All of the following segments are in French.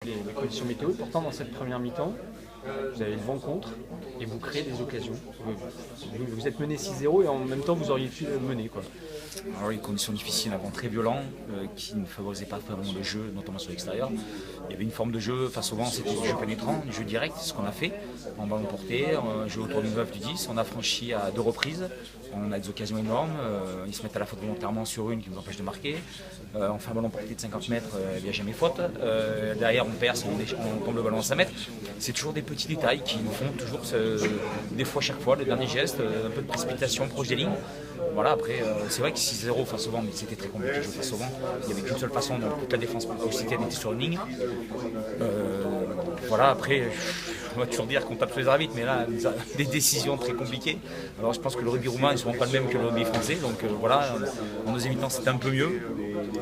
Les conditions météo, pourtant dans cette première mi-temps, vous avez le vent contre et vous créez des occasions. Vous êtes mené 6-0 et en même temps vous auriez pu mener, quoi. Alors les conditions difficiles, un vent très violent qui ne favorisait pas vraiment le jeu, notamment sur l'extérieur. Il y avait une forme de jeu face au vent, c'était du jeu pénétrant, du jeu direct, c'est ce qu'on a fait en ballon porté, jeu autour du 9 du 10, on a franchi à 2 reprises, on a des occasions énormes, ils se mettent à la faute volontairement sur une qui nous empêche de marquer, on fait un ballon porté de 50 mètres, il n'y a jamais faute, derrière on perce, on tombe le ballon à 5 mètres, c'est toujours des petits détails qui nous font toujours, des fois chaque fois, le dernier geste, un peu de précipitation proche des lignes. Voilà, après, c'est vrai que 6-0 face au vent, mais c'était très compliqué de jouer face au vent. Il n'y avait qu'une seule façon, donc toute la défense occitane était sur une ligne. Voilà, après, on va toujours dire qu'on tape sur les arbitres, mais là, des décisions très compliquées. Alors je pense que le rugby roumain n'est souvent pas le même que le rugby français, donc voilà, en deuxième mi-temps c'était un peu mieux.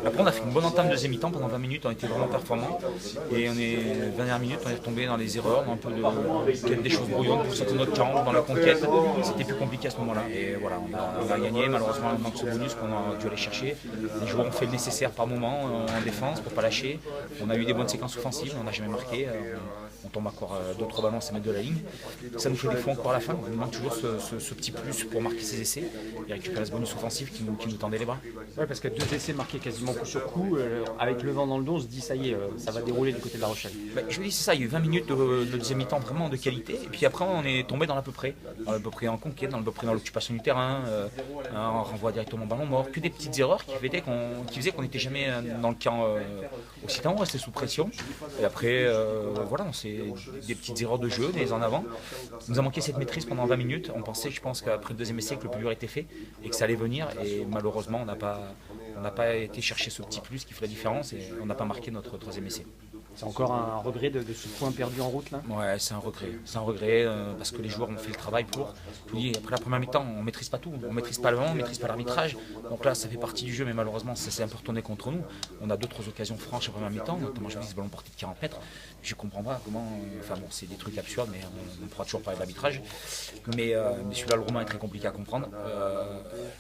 Après on a fait une bonne entame de deuxième mi-temps, pendant 20 minutes on était vraiment performants. Et les dernières minutes on est tombé dans les erreurs, dans un peu des choses brouillonnes pour sortir notre camp, dans la conquête. C'était plus compliqué à ce moment-là. Et voilà, on a gagné, malheureusement il manque ce bonus qu'on a dû aller chercher. Les joueurs ont fait le nécessaire par moment en défense pour ne pas lâcher. On a eu des bonnes séquences offensives, on n'a jamais marqué. On tombe encore 2-3 ballons à 5 mètres de la ligne. Ça nous fait des fois encore à la fin. Il manque toujours ce petit plus pour marquer ses essais et récupérer ce bonus offensif qui nous tendait les bras. Ouais, parce que 2 essais marqués quasiment coup sur coup, avec le vent dans le dos, on se dit ça y est, ça va dérouler du côté de La Rochelle. Je vous dis, c'est ça, il y a eu 20 minutes de deuxième mi-temps vraiment de qualité. Et puis après, on est tombé dans l'à peu près. Dans l'à peu près en conquête, dans l'à peu près dans l'occupation du terrain. On renvoie directement au ballon mort. Que des petites erreurs qui faisaient qu'on n'était jamais dans le camp occitan, on restait sous pression. Et après, voilà, c'est des petites erreurs de jeu, des en avant. Il nous a manqué cette maîtrise pendant 20 minutes. On pensait, je pense, qu'après le deuxième essai, que le plus dur était fait et que ça allait venir. Et malheureusement, on n'a pas été chercher ce petit plus qui fait la différence et on n'a pas marqué notre troisième essai. C'est encore un regret de ce point perdu en route là? Ouais, c'est un regret parce que les joueurs ont fait le travail pour. Je vous dis, après la première mi-temps, on ne maîtrise pas tout, on ne maîtrise pas le vent, on ne maîtrise pas l'arbitrage. Donc là, ça fait partie du jeu, mais malheureusement, ça s'est un peu retourné contre nous. On a d'autres occasions franches en première mi-temps, notamment je vous dis ce ballon porté de 40 mètres. Je ne comprends pas comment. Enfin bon, c'est des trucs absurdes, mais on pourra toujours parler d'arbitrage. Mais celui-là, le Roumain est très compliqué à comprendre.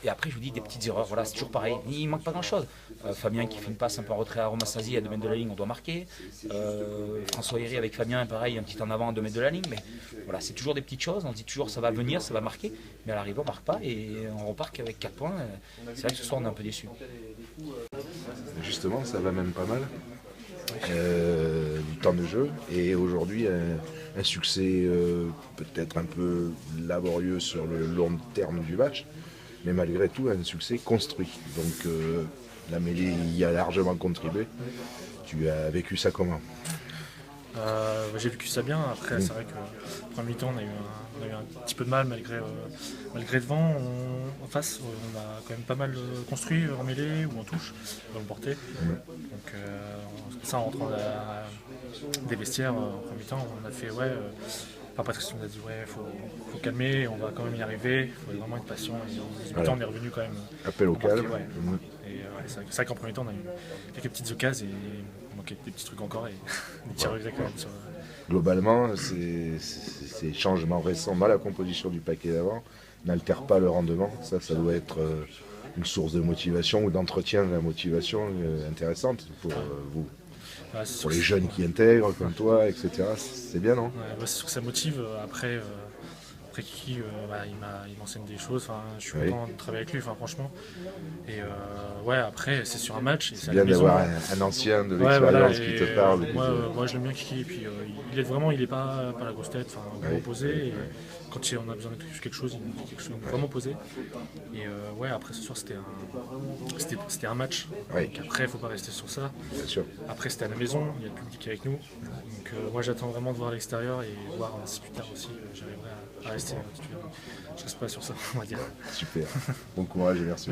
Et après, je vous dis, des petites erreurs, voilà, c'est toujours pareil. Il ne manque pas grand-chose. Fabien qui fait une passe un peu en retrait à Romassasi à 2 mètres de la ligne, on doit marquer. François Héry avec Fabien, pareil, un petit en avant à 2 mètres de la ligne, mais voilà, c'est toujours des petites choses, on dit toujours ça va venir, ça va marquer, mais à l'arrivée on ne marque pas et on repart qu'avec 4 points. C'est vrai que ce soir on est un peu déçus. Justement, ça va même pas mal, du temps de jeu, et aujourd'hui un succès peut-être un peu laborieux sur le long terme du match, mais malgré tout un succès construit. Donc la mêlée y a largement contribué. Tu as vécu ça comment? J'ai vécu ça bien. Après, c'est vrai que premier mi-temps, on a eu un petit peu de mal malgré le vent. En face, on a quand même pas mal construit en mêlée ou en touche, dans le porté. Donc, ça, en rentrant des vestiaires en premier mi-temps, on a fait Patrice nous a dit faut calmer, on va quand même y arriver, il faut vraiment être patient. Et en deuxième mi-temps, on est revenu quand même. Appel au calme. Et c'est vrai qu'en premier temps, on a eu quelques petites occasions et il manquait des petits trucs encore et des petits regrets quand même. Globalement, ces changements récents dans la composition du paquet d'avant n'altèrent pas le rendement. Ça doit être une source de motivation ou d'entretien de la motivation intéressante pour vous. Pour les jeunes qui intègrent, comme toi, etc. C'est bien, non? C'est sûr que ça motive. Après Kiki, il m'enseigne des choses. Je suis content de travailler avec lui, franchement. Et après, c'est sur un match. C'est bien d'avoir un ancien de l'expérience qui te parle. Moi, je l'aime bien, Kiki. Et puis, il aide vraiment, il n'est pas la grosse tête, vraiment posé. Et quand on a besoin de quelque chose, il nous dit quelque chose vraiment posé. Et après, ce soir, c'était un match. Donc après, il ne faut pas rester sur ça. Bien sûr. Après, c'était à la maison, il y a le public avec nous. Donc, moi, j'attends vraiment de voir à l'extérieur et voir si plus tard aussi, j'arriverai à rester titulaire. Je reste pas sur ça, on va dire. Super. Bon courage et merci.